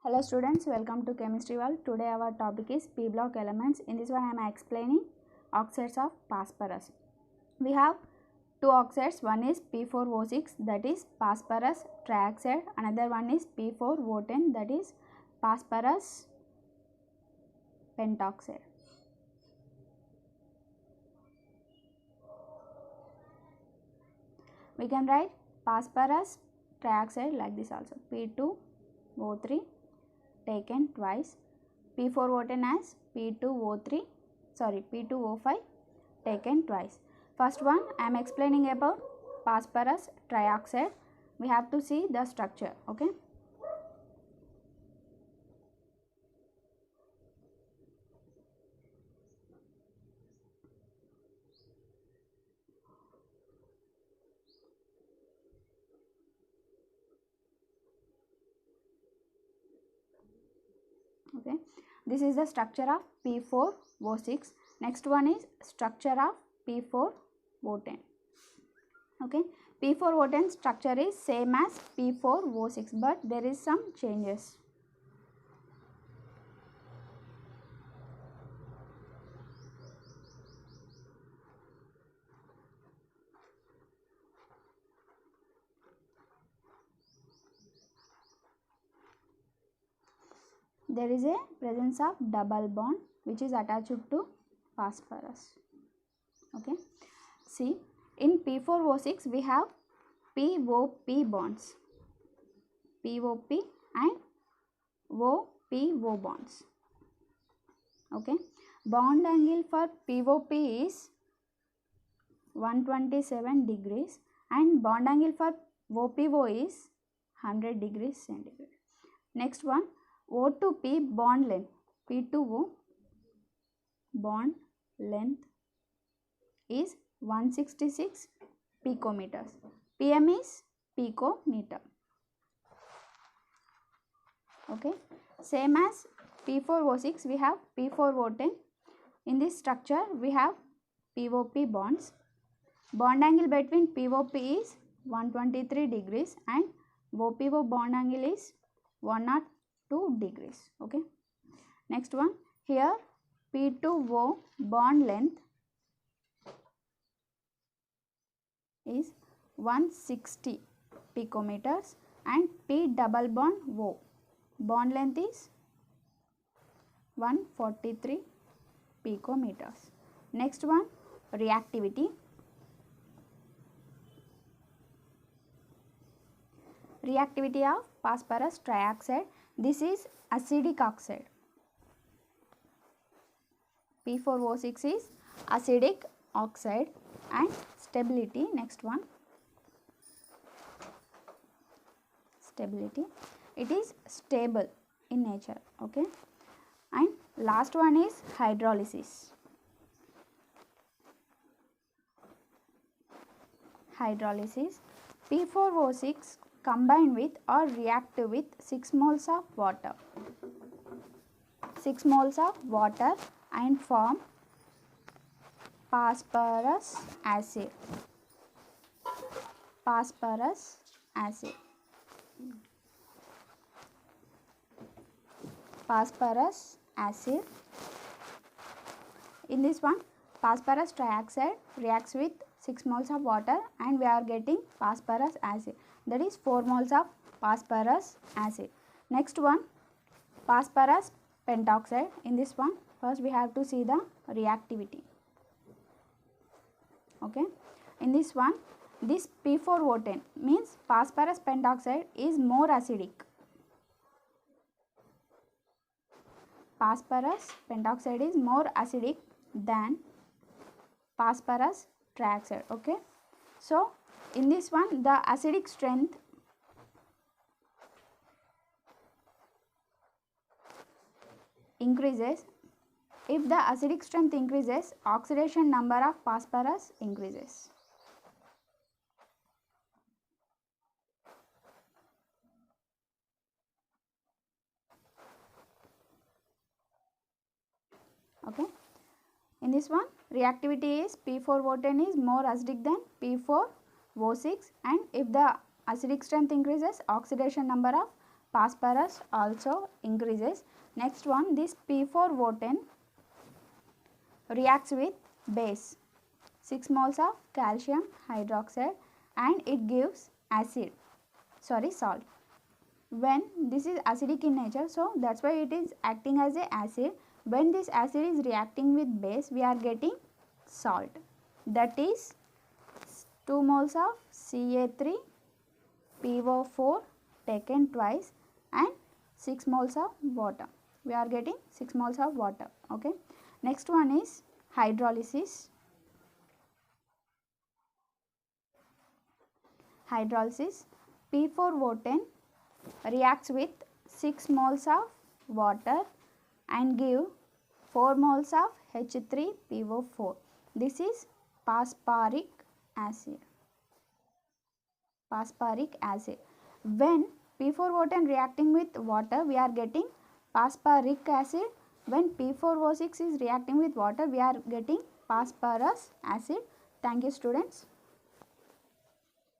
Hello students, welcome to Chemistry World. Today our topic is P block elements. In this one I am explaining oxides of phosphorus. We have two oxides. One is P4O6, that is phosphorus trioxide. Another one is P4O10, that is phosphorus pentoxide. We can write phosphorus trioxide like this also, P2O3 taken twice, P4O10 as P2O5 taken twice. First one I am explaining about phosphorus trioxide. We have to see the structure. Okay. Okay, this is the structure of P4O6. Next one is structure of P4O10. Okay, P4O10 structure is same as P4O6, but there is some changes. There is a presence of double bond which is attached to phosphorus. Okay, see, in P4O6 we have POP bonds, POP and OPO bonds. Okay, bond angle for POP is 127 degrees and bond angle for OPO is 100 degrees centigrade. Next one, O to P bond length, P2O bond length is 166 picometers. PM is picometer. Okay, same as P4O6 we have P4O10. In this structure we have POP bonds. Bond angle between POP is 123 degrees and OPO bond angle is 102 degrees. Okay, next one, here P2O bond length is 160 picometers and P double bond O bond length is 143 picometers. Next one, reactivity. Reactivity of phosphorus trioxide. This is acidic oxide. P4O6 is acidic oxide. And stability, next one, stability, it is stable in nature. Okay, and last one is hydrolysis. Hydrolysis, P4O6 combine with or react with 6 moles of water. 6 moles of water and form phosphorus acid. Phosphorus acid. Phosphorus acid. In this one, phosphorus trioxide reacts with 6 moles of water and we are getting phosphorus acid, that is 4 moles of phosphorus acid. Next one, phosphorus pentoxide. In this one, first we have to see the reactivity. Okay, in this one, this P4O10 means phosphorus pentoxide is more acidic. Phosphorus pentoxide is more acidic than phosphorus trioxide. Okay, so in this one the acidic strength increases. If the acidic strength increases, oxidation number of phosphorus increases. Okay, in this one reactivity is P4O10 is more acidic than P4O6 and if the acidic strength increases, oxidation number of phosphorus also increases. Next one, this P4O10 reacts with base, 6 moles of calcium hydroxide, and it gives salt. When this is acidic in nature, so that's why it is acting as a acid. When this acid is reacting with base, we are getting salt, that is 2 moles of Ca3PO4 taken twice and 6 moles of water. We are getting 6 moles of water. Okay. Next one is hydrolysis. P4O10 reacts with 6 moles of water and give 4 moles of H3PO4. This is phosphoric acid. When P4O10 reacting with water, we are getting phosphoric acid. When P4O6 is reacting with water, we are getting phosphorus acid. Thank you, students.